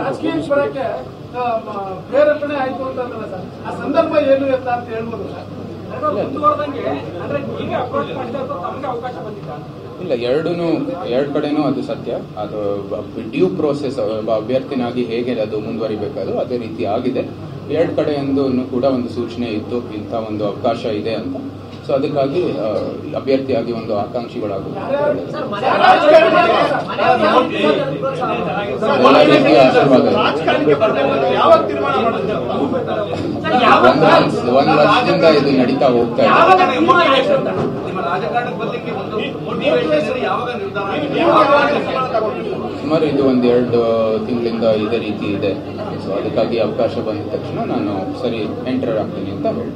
ರಾಜಕೀಯಕ್ಕೆ ಪ್ರೇರೇಪಣೆ ಆಯ್ತು ಅಂತಂದ್ರೆ ಸರ್ ಆ ಸಂದರ್ಭ ಏನು ಅಂತ ಹೇಳ್ಬೋದು ಸರ್. ಇಲ್ಲ, ಎರಡು ಕಡೆನೂ ಅದು ಸತ್ಯ. ಅದು ಡ್ಯೂ ಪ್ರೋಸೆಸ್ ಅಭ್ಯರ್ಥಿನಾಗಿ ಹೇಗೆ ಅದು ಮುಂದುವರಿಬೇಕಾದ್ರು ಅದೇ ರೀತಿ ಆಗಿದೆ. ಎರಡು ಕಡೆಯಿಂದ ಕೂಡ ಒಂದು ಸೂಚನೆ ಇತ್ತು, ಇಂಥ ಒಂದು ಅವಕಾಶ ಇದೆ ಅಂತ. ಸೊ ಅದಕ್ಕಾಗಿ ಅಭ್ಯರ್ಥಿಯಾಗಿ ಒಂದು ಆಕಾಂಕ್ಷಿಗಳಾಗುತ್ತೆ. ಎಲ್ಲ ರೀತಿಯ ಆಶೀರ್ವಾದ ಒಂದು ವರ್ಷದಿಂದ ಇದು ನಡೀತಾ ಹೋಗ್ತಾ ಇದೆ. ಸುಮಾರು ಇದು 1-2 ತಿಂಗಳಿಂದ ಇದೇ ರೀತಿ ಇದೆ. ಸೊ ಅದಕ್ಕಾಗಿ ಅವಕಾಶ ಬಂದ ತಕ್ಷಣ ನಾನು ಸರಿ ಎಂಟರ್ ಆಗ್ತೀನಿ ಅಂತ ಹೇಳಿ.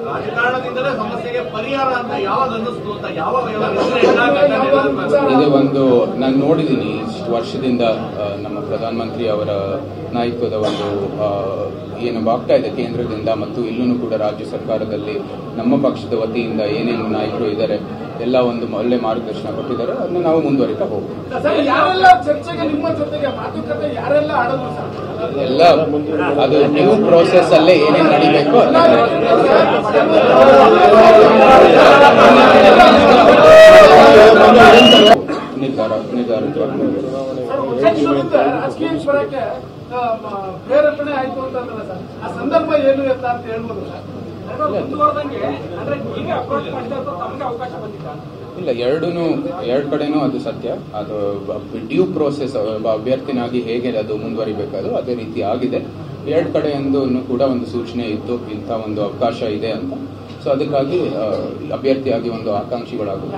ರಾಜಕಾರಣದಿಂದಲೇ ಸಮಸ್ಯೆಗೆ ಪರಿಹಾರ ಅಂತ ಯಾವಾಗ ಅನ್ನಿಸ್ತು ಅಂತ ಇದು ಒಂದು ನಾನು ನೋಡಿದ್ದೀನಿ ಇಷ್ಟು ವರ್ಷದಿಂದ ನಮ್ಮ ಪ್ರಧಾನಮಂತ್ರಿ ಅವರ ನಾಯಕತ್ವದ ಒಂದು ಏನು ಆಗ್ತಾ ಇದೆ ಕೇಂದ್ರದಿಂದ ಮತ್ತು ಇಲ್ಲೂ ಕೂಡ ರಾಜ್ಯ ಸರ್ಕಾರದಲ್ಲಿ ನಮ್ಮ ಪಕ್ಷದ ವತಿಯಿಂದ ಏನೇನು ನಾಯಕರು ಇದ್ದಾರೆ ಎಲ್ಲ ಒಂದು ಒಳ್ಳೆ ಮಾರ್ಗದರ್ಶನ ಕೊಟ್ಟಿದ್ದಾರೆ. ಅದನ್ನು ನಾವು ಮುಂದುವರಿತಾ ಹೋಗ್ತೀವಿ. ಎಲ್ಲ ಅದು ನ್ಯೂ ಪ್ರೋಸೆಸ್ ಅಲ್ಲೇ ಏನೇನು ನಡೀಬೇಕು ರಾಜಕೀಯಕ್ಕೆ ಪ್ರೇರೇಪಣೆ ಆಯ್ತು ಅಂತಂದ್ರೆ ಸರ್ ಆ ಸಂದರ್ಭ ಏನು ಅಂತ ಹೇಳ್ಬೋದು ಸರ್. ಇಲ್ಲ, ಎರಡು ಕಡೆನೂ ಅದು ಸತ್ಯ. ಅದು ಡ್ಯೂ ಪ್ರೋಸೆಸ್ ಅಭ್ಯರ್ಥಿನಾಗಿ ಹೇಗೆ ಅದು ಮುಂದುವರಿಬೇಕಾದ್ರು ಅದೇ ರೀತಿ ಆಗಿದೆ. ಎರಡು ಕಡೆಯಿಂದ ಕೂಡ ಒಂದು ಸೂಚನೆ ಇತ್ತು, ಇಂಥ ಒಂದು ಅವಕಾಶ ಇದೆ ಅಂತ. ಸೊ ಅದಕ್ಕಾಗಿ ಅಭ್ಯರ್ಥಿಯಾಗಿ ಒಂದು ಆಕಾಂಕ್ಷಿಗಳಾಗುತ್ತೆ.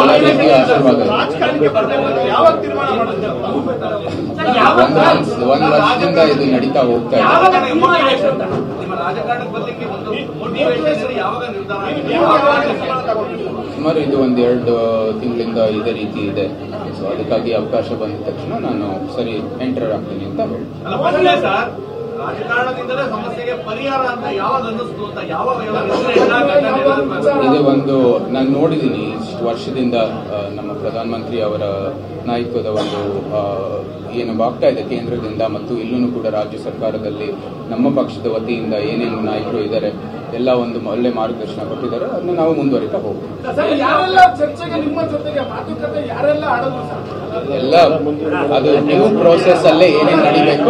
ಎಲ್ಲ ರೀತಿಯ ಆಶೀರ್ವಾದ ಒಂದು ವರ್ಷದಿಂದ ಇದು ನಡೀತಾ ಹೋಗ್ತಾ ಇದೆ. ಸುಮಾರು ಇದು 1-2 ತಿಂಗಳಿಂದ ಇದೇ ರೀತಿ ಇದೆ. ಸೊ ಅದಕ್ಕಾಗಿ ಅವಕಾಶ ಬಂದ ತಕ್ಷಣ ನಾನು ಸರಿ ಎಂಟರ್ ಆಗ್ತೀನಿ ಅಂತ ಹೇಳಿ. ರಾಜಕಾರಣದಿಂದಲೇ ಸಮಸ್ಯೆಗೆ ಪರಿಹಾರ ಅಂತ ಯಾವಾಗ ಅನ್ನಿಸ್ತು ಅಂತ ಇದು ಒಂದು ನಾನು ನೋಡಿದ್ದೀನಿ ಇಷ್ಟು ವರ್ಷದಿಂದ ನಮ್ಮ ಪ್ರಧಾನಮಂತ್ರಿ ಅವರ ನಾಯಕತ್ವದ ಒಂದು ಏನು ಆಗ್ತಾ ಇದೆ ಕೇಂದ್ರದಿಂದ ಮತ್ತು ಇಲ್ಲೂ ಕೂಡ ರಾಜ್ಯ ಸರ್ಕಾರದಲ್ಲಿ ನಮ್ಮ ಪಕ್ಷದ ವತಿಯಿಂದ ಏನೇನು ನಾಯಕರು ಇದ್ದಾರೆ ಎಲ್ಲ ಒಂದು ಒಳ್ಳೆ ಮಾರ್ಗದರ್ಶನ ಕೊಟ್ಟಿದ್ದಾರೆ. ಅದನ್ನು ನಾವು ಮುಂದುವರಿತಾ ಹೋಗ್ತೀವಿ. ಎಲ್ಲ ಅದು ನ್ಯೂ ಪ್ರೋಸೆಸ್ ಅಲ್ಲೇ ಏನೇನು ನಡೀಬೇಕು